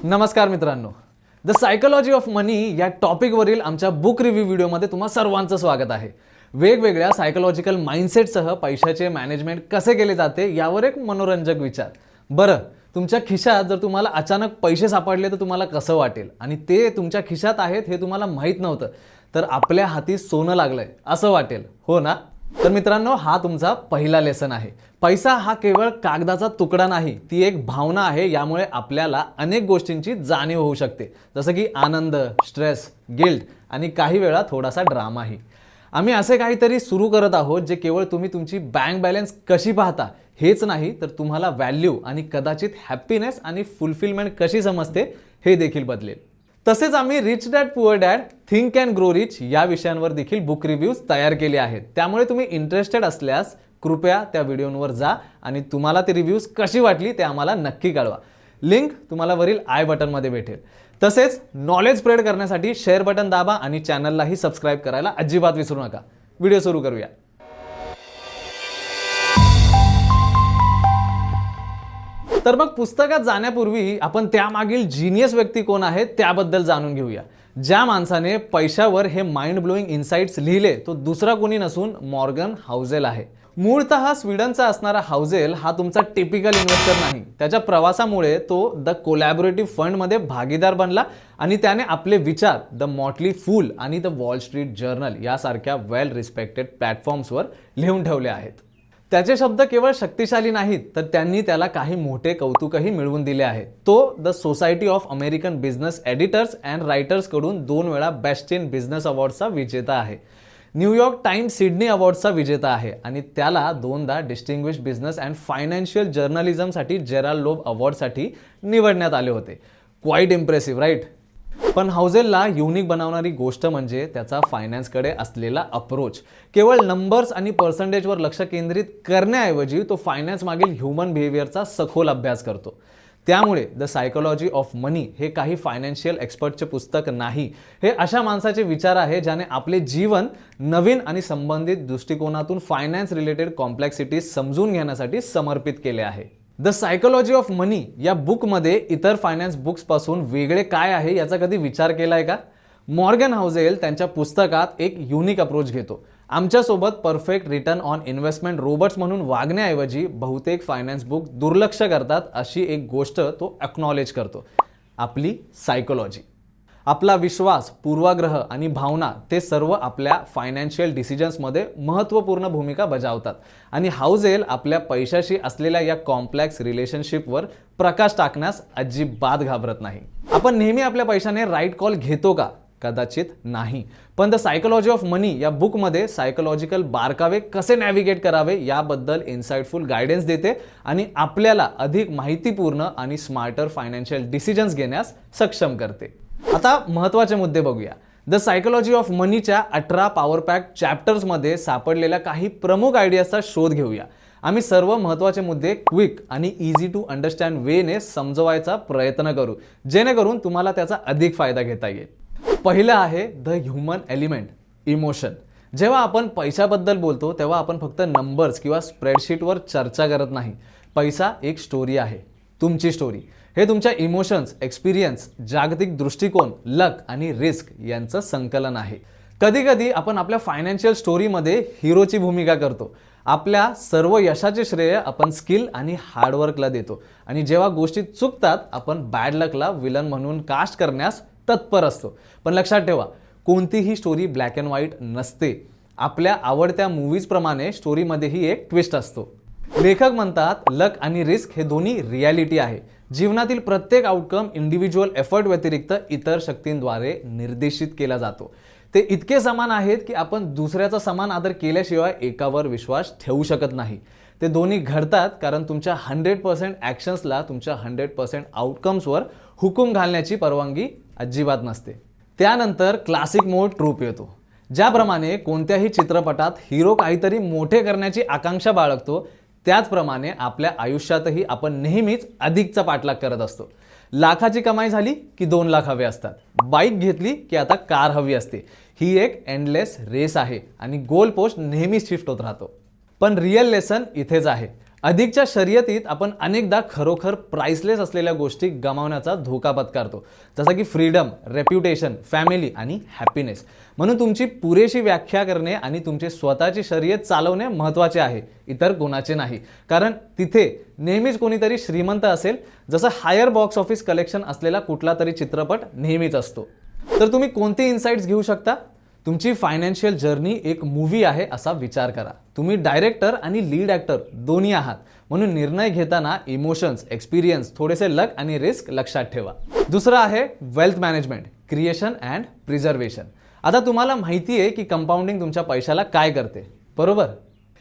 नमस्कार मित्रांनो, the psychology of मनी या टॉपिकवरील आमच्या बुक रिव्ह्यू व्हिडिओमध्ये तुम्हा सर्वांचं स्वागत आहे. वेगवेगळ्या सायकोलॉजिकल माइंडसेटसह पैशाचे मॅनेजमेंट कसे केले जाते यावर एक मनोरंजक विचार. बरं, तुमच्या खिशात जर तुम्हाला अचानक पैसे सापडले तर तुम्हाला कसं वाटेल? आणि ते तुमच्या खिशात आहेत हे तुम्हाला माहीत नव्हतं, तर आपल्या हाती सोनं लागलंय असं वाटेल, हो ना? तर मित्रांनो, हा तुमचा पहिला लेसन आहे. पैसा हा केवळ कागदाचा तुकडा नाही, ती एक भावना आहे. यामुळे आपल्याला अनेक गोष्टींची जाणीव होऊ शकते, जसं की आनंद, स्ट्रेस, गिल्ट आणि काही वेळा थोडासा ड्रामाही. आम्ही असे काहीतरी सुरू करत आहोत जे केवळ तुम्ही तुमची बँक बॅलन्स कशी पाहता हेच नाही, तर तुम्हाला व्हॅल्यू आणि कदाचित हॅपीनेस आणि फुलफिलमेंट कशी समजते हे देखील बदलेल. तसेच आम्ही rich dad poor dad, think and grow rich या विषयांवर देखील बुक रिव्ह्यूज तयार केले आहेत. त्यामुळे तुम्ही इंटरेस्टेड असल्यास कृपया त्या व्हिडिओवर जा आणि तुम्हाला ते रिव्ह्यूज कशी वाटली ते आम्हाला नक्की कळवा. लिंक तुम्हाला वरील आय बटनमध्ये भेटेल. तसेच नॉलेज स्प्रेड करण्यासाठी शेअर बटन दाबा आणि चॅनललाही सबस्क्राईब करायला अजिबात विसरू नका. व्हिडिओ सुरू करूया. तर मग पुस्तकात जाण्यापूर्वी आपण त्यामागील जीनियस व्यक्ती कोण आहेत त्याबद्दल जाणून घेऊया. ज्या माणसाने पैशावर हे माइंड ब्लोईंग इन्साइट्स लिहिले तो दुसरा कोणी नसून मॉर्गन हाउसेल आहे. मूळतः स्वीडनचा असणारा हाउसेल हा तुमचा टिपिकल इन्व्हेस्टर नाही. त्याच्या प्रवासामुळे तो द कोलॅबोरेटिव्ह फंडमध्ये भागीदार बनला आणि त्याने आपले विचार द मॉटली फूल आणि द वॉल स्ट्रीट जर्नल यासारख्या वेल रिस्पेक्टेड प्लॅटफॉर्म्सवर लिहून ठेवले आहेत. त्याचे शब्द केवळ शक्तिशाली नाहीत, तर त्यांनी त्याला काही मोठे कौतुकही मिळवून दिले आहे. तो the society of American business editors and writers कडून 2 वेळा बेस्ट इन बिझनेस अवॉर्डचा विजेता आहे. न्यूयॉर्क टाइम्स सिडनी अवॉर्डचा विजेता आहे आणि त्याला 2दा डिस्टिंग्विश्ड बिझनेस अँड फायनान्शियल जर्नलिझमसाठी जेराल्ड लोब अवॉर्डसाठी निवडण्यात आले होते. Quite impressive, right? पण हाउसेलला युनिक बनवणारी गोष्ट म्हणजे त्याचा फायनान्सकडे असलेला अप्रोच. केवळ नंबर्स आणि पर्सेंटेजवर लक्ष केंद्रित करण्याऐवजी तो फायनान्स मागील ह्युमन बिहेवियरचा सखोल अभ्यास करतो. त्यामुळे द सायकोलॉजी ऑफ मनी हे काही फायनान्शियल एक्सपर्टचे पुस्तक नाही. हे अशा माणसाचे विचार आहे ज्याने आपले जीवन नवीन आणि संबंधित दृष्टिकोनातून फायनान्स रिलेटेड कॉम्प्लेक्सिटीज समजून घेण्यासाठी समर्पित केले आहे. द सायकोलॉजी ऑफ मनी या बुकमध्ये इतर फायनान्स बुक्सपासून वेगळे काय आहे याचा कधी विचार केलाय का? मॉर्गन हाउसेल त्यांच्या पुस्तकात एक युनिक अप्रोच घेतो. आमच्यासोबत perfect return on investment robots म्हणून वागण्याऐवजी बहुतेक फायनान्स बुक दुर्लक्ष करतात अशी एक गोष्ट तो अक्नॉलेज करतो: आपली सायकोलॉजी. आपला विश्वास, पूर्वाग्रह आणि भावना ते सर्व आपल्या फायनान्शियल डिसिजन्समध्ये महत्त्वपूर्ण भूमिका बजावतात. आणि हाउसेल आपल्या पैशाशी असलेल्या या कॉम्प्लेक्स रिलेशनशिपवर प्रकाश टाकण्यास अजिबात घाबरत नाही. आपण नेहमी आपल्या पैशाने राईट कॉल घेतो का? कदाचित नाही. पण द सायकोलॉजी ऑफ मनी या बुकमध्ये सायकोलॉजिकल बारकावे कसे नॅव्हिगेट करावे याबद्दल इन्साइटफुल गायडन्स देते आणि आपल्याला अधिक माहितीपूर्ण आणि स्मार्टर फायनान्शियल डिसिजन्स घेण्यास सक्षम करते. आता महत्त्वाचे मुद्दे बघूया. द सायकोलॉजी ऑफ मनीच्या 18 पॉवर पॅक चॅप्टर्समध्ये सापडलेल्या काही प्रमुख आयडियाचा शोध घेऊया. आम्ही सर्व महत्त्वाचे मुद्दे क्विक आणि इझी टू अंडरस्टँड वेने समजवायचा प्रयत्न करू, जेणेकरून तुम्हाला त्याचा अधिक फायदा घेता येईल. पहिलं आहे द ह्युमन एलिमेंट, इमोशन. जेव्हा आपण पैशाबद्दल बोलतो तेव्हा आपण फक्त नंबर्स किंवा स्प्रेडशीटवर चर्चा करत नाही. पैसा एक स्टोरी आहे, तुमची स्टोरी. हे तुमच्या इमोशन्स, एक्सपिरियन्स, जागतिक दृष्टिकोन, लक आणि रिस्क यांचं संकलन आहे. कधी कधी आपण आपल्या फायनान्शियल स्टोरीमध्ये हिरोची भूमिका करतो. आपल्या सर्व यशाचे श्रेय आपण स्किल आणि हार्डवर्कला देतो आणि जेव्हा गोष्टी चुकतात आपण बॅड लकला विलन म्हणून कास्ट करण्यास तत्पर असतो. पण लक्षात ठेवा, कोणतीही स्टोरी ब्लॅक अँड व्हाईट नसते. आपल्या आवडत्या मूव्हीजप्रमाणे स्टोरीमध्येही एक ट्विस्ट असतो. लेखक म्हणतात लक आणि रिस्क हे दोन्ही रियालिटी आहे. जीवनातील प्रत्येक आउटकम इंडिव्हिज्युअल एफर्ट व्यतिरिक्त इतर शक्तींद्वारे निर्देशित केला जातो. ते इतके समान आहेत की आपण दुसऱ्याचा समान आदर केल्याशिवाय एकावर विश्वास ठेवू शकत नाही. ते दोन्ही घडतात कारण तुमच्या 100% ॲक्शन्सला तुमच्या 100% आउटकम्सवर हुकूम घालण्याची परवानगी अजिबात नसते. त्यानंतर क्लासिक मोड ट्रूप येतो. ज्याप्रमाणे कोणत्याही चित्रपटात हिरो काहीतरी मोठे करण्याची आकांक्षा बाळगतो, त्याचप्रमाणे आपल्या आयुष्यातही आपण नेहमीच अधिकचा पाठलाग करत असतो. लाखाची कमाई झाली की 2 लाख हवे असतात. बाईक घेतली की आता कार हवी असते. ही एक एंडलेस रेस आहे आणि गोल पोस्ट नेहमीच शिफ्ट होत राहतो. पण रिअल लेसन इथेच आहे. अधिकच्या शर्यतीत आपण अनेकदा खरोखर प्राइसलेस असलेल्या गोष्टी गमावण्याचा धोका पत्करतो, जसं की फ्रीडम, रेप्युटेशन, फॅमिली आणि हॅपीनेस. म्हणून तुमची पुरेशी व्याख्या करणे आणि तुमची स्वतःची शर्यत चालवणे महत्त्वाचे आहे, इतर कोणाचे नाही. कारण तिथे नेहमीच कोणीतरी श्रीमंत असेल, जसं हायर बॉक्स ऑफिस कलेक्शन असलेला कुठला तरी चित्रपट नेहमीच असतो. तर तुम्ही कोणते इन्साइट्स घेऊ शकता? तुमची फायनान्शियल जर्नी एक मूवी आहे असा विचार करा. तुम्ही डायरेक्टर आणि लीड ॲक्टर दोन्ही आहात, म्हणून निर्णय घेताना इमोशन्स, एक्सपिरियन्स, थोडेसे लक आणि रिस्क लक्षात ठेवा. दुसरं आहे wealth management, creation and preservation. आता तुम्हाला माहिती आहे की कंपाऊंडिंग तुमच्या पैशाला काय करते, बरोबर?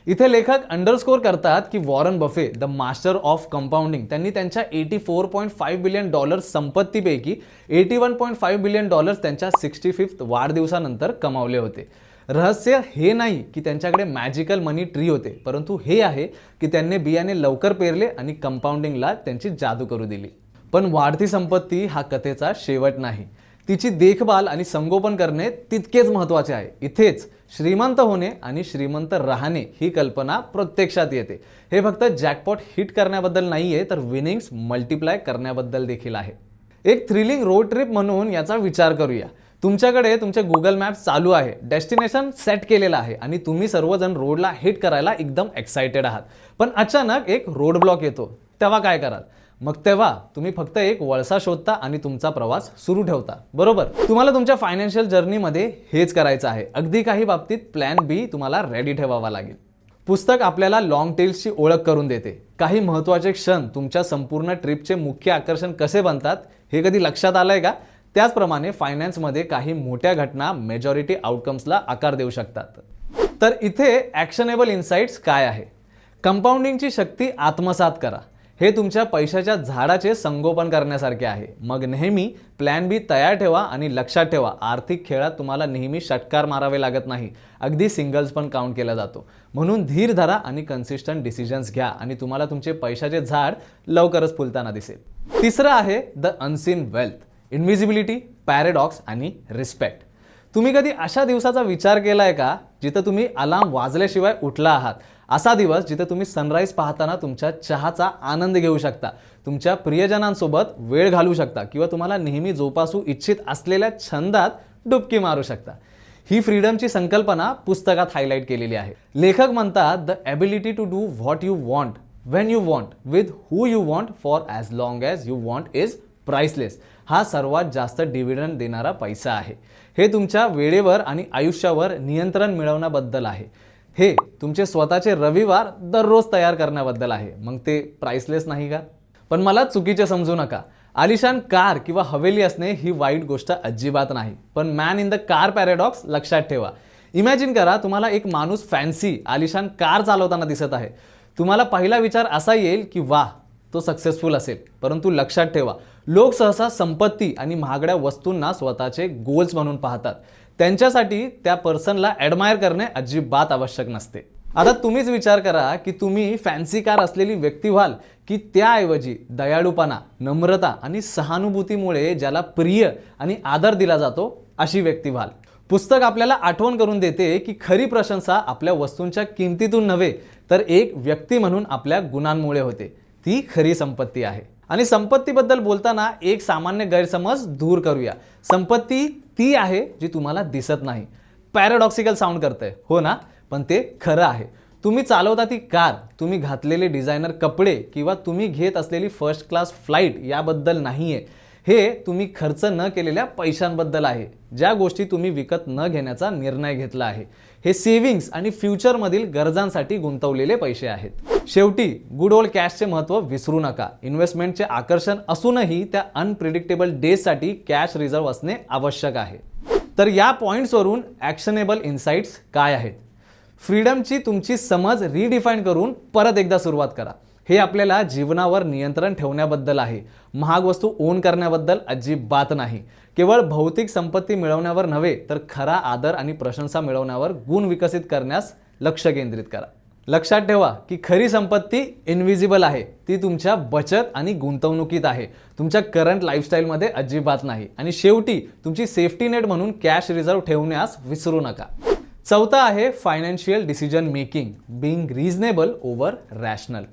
इथे लेखक अंडरस्कोर करतात की Warren Buffett, the master of compounding, त्यांनी त्यांच्या $84.5 बिलियन संपत्तीपैकी $81.5 बिलियन त्यांच्या 65th वाढदिवसानंतर कमावले होते. रहस्य हे नाही की त्यांच्याकडे मॅजिकल मनी ट्री होते, परंतु हे आहे की त्यांनी बियाणे लवकर पेरले आणि कंपाऊंडिंगला त्यांची जादू करू दिली. पण वाढती संपत्ती हा कथेचा शेवट नाही. तिची देखभाल आणि संगोपन करणे तितकेच महत्त्वाचे आहे. इथेच श्रीमंत होणे आणि श्रीमंत राहणे ही कल्पना प्रत्यक्षात येते. हे फक्त जॅकपॉट हिट करण्याबद्दल नाही आहे, तर विनिंग्स मल्टिप्लाय करण्याबद्दल देखील आहे. एक थ्रिलिंग रोड ट्रिप म्हणून याचा विचार करूया. तुमच्याकडे तुमचे गुगल मॅप्स चालू आहे, डेस्टिनेशन सेट केलेलं आहे आणि तुम्ही सर्वजण रोडला हिट करायला एकदम एक्साइटेड आहात. पण अचानक एक रोड ब्लॉक येतो, तेव्हा काय कराल? मग तेव्हा तुम्ही फक्त एक वळसा शोधता आणि तुमचा प्रवास सुरू ठेवता, बरोबर? तुम्हाला तुमच्या फायनान्शियल जर्नीमध्ये हेच करायचं आहे. अगदी काही बाबतीत प्लॅन बी तुम्हाला रेडी ठेवावा लागेल. पुस्तक आपल्याला लॉंग टेल्सची ओळख करून देते. काही महत्त्वाचे क्षण तुमच्या संपूर्ण ट्रिपचे मुख्य आकर्षण कसे बनतात हे कधी लक्षात आलंय का? त्याचप्रमाणे फायनान्समध्ये काही मोठ्या घटना मेजॉरिटी आउटकम्सला आकार देऊ शकतात. तर इथे ॲक्शनेबल इन्साइट्स काय आहे? कंपाऊंडिंगची शक्ती आत्मसात करा. हे तुमच्या पैशाच्या झाडाचे संगोपन करण्यासारखे आहे. मग नेहमी प्लॅन बी तयार ठेवा आणि लक्षात ठेवा, आर्थिक खेळात तुम्हाला नेहमी षटकार मारावे लागत नाही. अगदी सिंगल्स पण काउंट केला जातो. म्हणून धीर धरा आणि कन्सिस्टंट डिसिजन्स घ्या आणि तुम्हाला तुमचे पैशाचे झाड लवकरच फुलताना दिसेल. तिसरं आहे द अनसीन वेल्थ, इनव्हिजिबिलिटी, पॅरेडॉक्स आणि रिस्पेक्ट. तुम्ही कधी अशा दिवसाचा विचार केलाय का जिथं तुम्ही अलार्म वाजल्याशिवाय उठला आहात? असा दिवस जिथे तुम्ही सनराईज पाहताना तुमच्या चहाचा आनंद घेऊ शकता, तुमच्या प्रियजनांसोबत वेळ घालवू शकता किंवा तुम्हाला नेहमी जोपासू इच्छित असलेल्या छंदात डुबकी मारू शकता. ही फ्रीडमची संकल्पना पुस्तकात हायलाईट केलेली आहे. लेखक म्हणतात, the ability to do what you want, when you want, with who you want, for as long as you want is priceless. हा सर्वात जास्त डिव्हिडंड देणारा पैसा आहे. हे तुमच्या वेळेवर आणि आयुष्यावर नियंत्रण मिळवण्याबद्दल आहे. हे तुमचे स्वतःचे रविवार दररोज तयार करण्याबद्दल आहे. मग ते प्राइसलेस नाही का? पण मला चुकीचे समजू नका. आलिशान कार किंवा हवेली असणे ही वाईट गोष्ट अजिबात नाही. पण मॅन इन द कार पॅरेडॉक्स लक्षात ठेवा. इमॅजिन करा, तुम्हाला एक माणूस फॅन्सी आलिशान कार चालवताना दिसत आहे. तुम्हाला पहिला विचार असा येईल की वाह, तो सक्सेसफुल असेल. परंतु लक्षात ठेवा, लोक सहसा संपत्ती आणि महागड्या वस्तूंना स्वतःचे गोल्स म्हणून पाहतात. त्यांच्यासाठी त्या पर्सनला ॲडमायर करणे अजिबात आवश्यक नसते. आता तुम्हीच विचार करा की तुम्ही फॅन्सी कार असलेली व्यक्ती व्हाल की त्याऐवजी दयाळूपणा, नम्रता आणि सहानुभूतीमुळे ज्याला प्रिय आणि आदर दिला जातो अशी व्यक्ती व्हाल. पुस्तक आपल्याला आठवण करून देते की खरी प्रशंसा आपल्या वस्तूंच्या किमतीतून नव्हे, तर एक व्यक्ती म्हणून आपल्या गुणांमुळे होते. ती खरी संपत्ती आहे. आणि संपत्तीबद्दल बोलताना एक सामान्य गैरसमज दूर करूया. संपत्ती ती आहे जी तुम्हाला दिसत नाही. पॅराडॉक्सिकल साऊंड करते, हो ना? पण ते खरं आहे. तुम्ही चालवता ती कार, तुम्ही घातलेले डिझायनर कपडे किंवा तुम्ही घेत असलेली फर्स्ट क्लास फ्लाईट याबद्दल नाहीये. हे तुम्ही खर्च न केलेल्या पैशांबद्दल आहे, ज्या गोष्टी तुम्ही विकत न घेण्याचा निर्णय घेतला आहे. हे सेव्हिंग्स आणि फ्युचरमधील गरजांसाठी गुंतवलेले पैसे आहेत. शेवटी गुड ओल्ड कॅशचे महत्त्व विसरू नका. इन्व्हेस्टमेंटचे आकर्षण असूनही त्या अनप्रिडिक्टेबल डेजसाठी कॅश रिझर्व्ह असणे आवश्यक आहे. तर या पॉईंट्सवरून ॲक्शनेबल इन्साइट्स काय आहेत? फ्रीडमची तुमची समज रिडिफाईन करून परत एकदा सुरुवात करा. हे आपल्याला जीवनावर नियंत्रण ठेवण्याबद्दल आहे, महाग वस्तू ओन करण्याबद्दल अजिबात नाही. केवळ भौतिक संपत्ती मिळवण्यावर नव्हे, तर खरा आदर आणि प्रशंसा मिळवण्यावर गुण विकसित करण्यास लक्ष केंद्रित करा. लक्षात ठेवा की खरी संपत्ती इनव्हिजिबल आहे. ती तुमच्या बचत आणि गुंतवणुकीत आहे, तुमच्या करंट लाईफस्टाईलमध्ये अजिबात नाही. आणि शेवटी तुमची सेफ्टी नेट म्हणून कॅश रिझर्व्ह ठेवण्यास विसरू नका. चौथा आहे financial decision making, being reasonable over rational.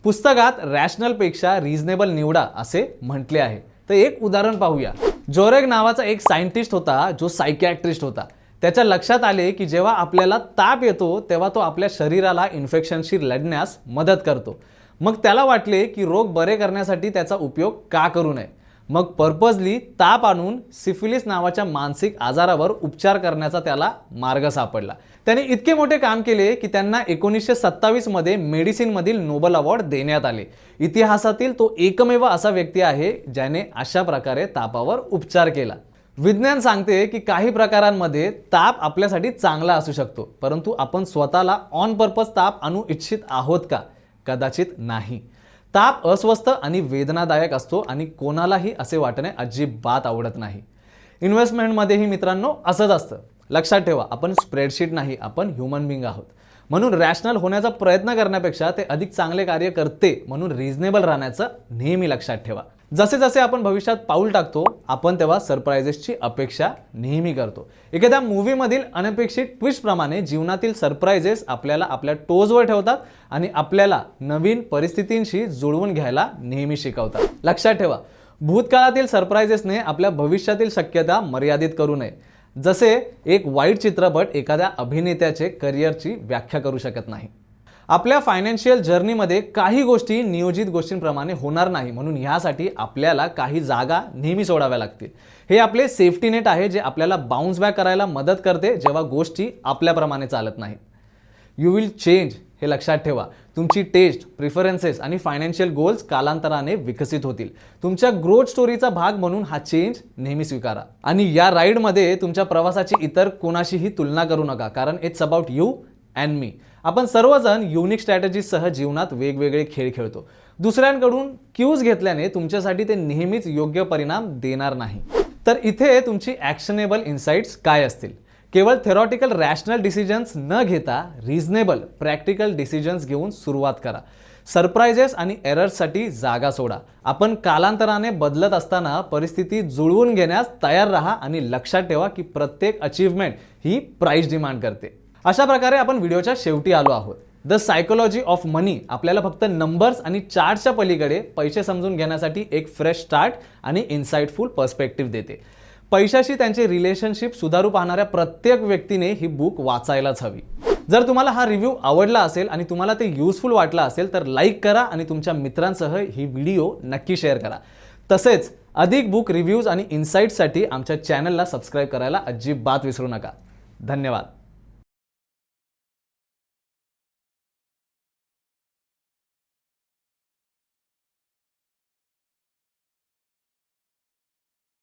पुस्तकात रॅशनल पेक्षा रिझनेबल निवडा असे म्हटले आहे. तर एक उदाहरण पाहूया. जोरेग नावाचा एक सायंटिस्ट होता जो सायकियाट्रिस्ट होता. त्याच्या लक्षात आले की जेव्हा आपल्याला ताप येतो तेव्हा तो आपल्या शरीराला इन्फेक्शनशी लढण्यास मदत करतो. मग त्याला वाटले की रोग बरे करण्यासाठी त्याचा उपयोग का करू नये. मग पर्पजली ताप आणून सिफिलिस नावाच्या मानसिक आजारावर उपचार करण्याचा त्याला मार्ग सापडला. त्याने इतके मोठे काम केले की त्यांना 1927 मध्ये मेडिसिन मधील नोबेल अवॉर्ड देण्यात आले. इतिहासातील तो एकमेव असा व्यक्ती आहे ज्याने अशा प्रकारे तापावर उपचार केला. विज्ञान सांगते की काही प्रकारांमध्ये ताप आपल्यासाठी चांगला असू शकतो, परंतु आपण स्वतःला ऑन पर्पज ताप आणू इच्छित आहोत का? कदाचित नाही. ताप अस्वस्थ आणि वेदनादायक असतो आणि कोणालाही असे वाटणे अजिबात आवडत नाही. इन्व्हेस्टमेंटमध्येही मित्रांनो असंच असतं. लक्षात ठेवा, आपण स्प्रेडशीट नाही, आपण ह्युमन बिंग आहोत. म्हणून रॅशनल होण्याचा प्रयत्न करण्यापेक्षा ते अधिक चांगले कार्य करते, म्हणून रिझनेबल राहण्याचं नेहमी लक्षात ठेवा. जसे जसे आपण भविष्यात पाऊल टाकतो आपण तेव्हा सरप्राइजेसची अपेक्षा नेहमी करतो. एखाद्या मूवीमधील अनपेक्षित ट्विस्ट प्रमाणे जीवनातील सरप्राइजेस आपल्याला आपल्या टोजवर ठेवतात आणि आपल्याला नवीन परिस्थितींशी जुळवून घ्यायला नेहमी शिकवतात. लक्षात ठेवा, भूतकाळातील सरप्राइजेसने आपल्या भविष्यातील शक्यता मर्यादित करू नये. जसे एक वाईट चित्रपट एखाद्या अभिनेत्याचे करिअरची व्याख्या करू शकत नाही. आपल्या फायनान्शियल जर्नीमध्ये काही गोष्टी नियोजित गोष्टींप्रमाणे होणार नाही, म्हणून ह्यासाठी आपल्याला काही जागा नेहमी सोडाव्या लागतील. हे आपले सेफ्टी नेट आहे जे आपल्याला बाउन्स बॅक करायला मदत करते जेव्हा गोष्टी आपल्याप्रमाणे चालत नाहीत. यू विल चेंज हे लक्षात ठेवा. तुमची टेस्ट, प्रिफरन्सेस आणि फायनान्शियल गोल्स कालांतराने विकसित होतील. तुमच्या ग्रोथ स्टोरीचा भाग म्हणून हा चेंज नेहमी स्वीकारा. आणि या राईडमध्ये तुमच्या प्रवासाची इतर कोणाशीही तुलना करू नका, कारण इट्स अबाउट यू अँड मी. आपण सर्वजण युनिक स्ट्रॅटेजीसह जीवनात वेगवेगळे खेळ खेळतो. दुसऱ्यांकडून क्यूज घेतल्याने तुमच्यासाठी ते नेहमीच योग्य परिणाम देणार नाही. तर इथे तुमची ॲक्शनेबल इन्साइट्स काय असतील? केवळ थेरॉटिकल रॅशनल डिसिजन्स न घेता रिझनेबल प्रॅक्टिकल डिसिजन्स घेऊन सुरुवात करा. सरप्राइजेस आणि एरर्ससाठी जागा सोडा. आपण कालांतराने बदलत असताना परिस्थिती जुळवून घेण्यास तयार राहा आणि लक्षात ठेवा की प्रत्येक अचीवमेंट ही प्राइस डिमांड करते. अशा प्रकारे आपण व्हिडिओच्या शेवटी आलो आहोत. द सायकोलॉजी ऑफ मनी आपल्याला फक्त नंबर्स आणि चार्टच्या पलीकडे पैसे समजून घेण्यासाठी एक फ्रेश स्टार्ट आणि इन्साइटफुल पर्स्पेक्टिव्ह देते. पैशाशी त्यांचे रिलेशनशिप सुधारू पाहणाऱ्या प्रत्येक व्यक्तीने ही बुक वाचायलाच हवी. जर तुम्हाला हा रिव्ह्यू आवडला असेल आणि तुम्हाला ते युजफुल वाटला असेल तर लाईक करा आणि तुमच्या मित्रांसह ही व्हिडिओ नक्की शेअर करा. तसेच अधिक बुक रिव्ह्यूज आणि इन्साइट्ससाठी आमच्या चॅनलला सबस्क्राईब करायला अजिबात विसरू नका. धन्यवाद.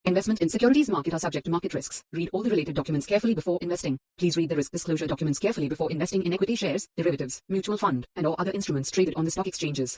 Investment in securities market are subject to market risks. Read all the related documents carefully before investing. Please read the risk disclosure documents carefully before investing in equity shares, derivatives, mutual fund, and or other instruments traded on the stock exchanges.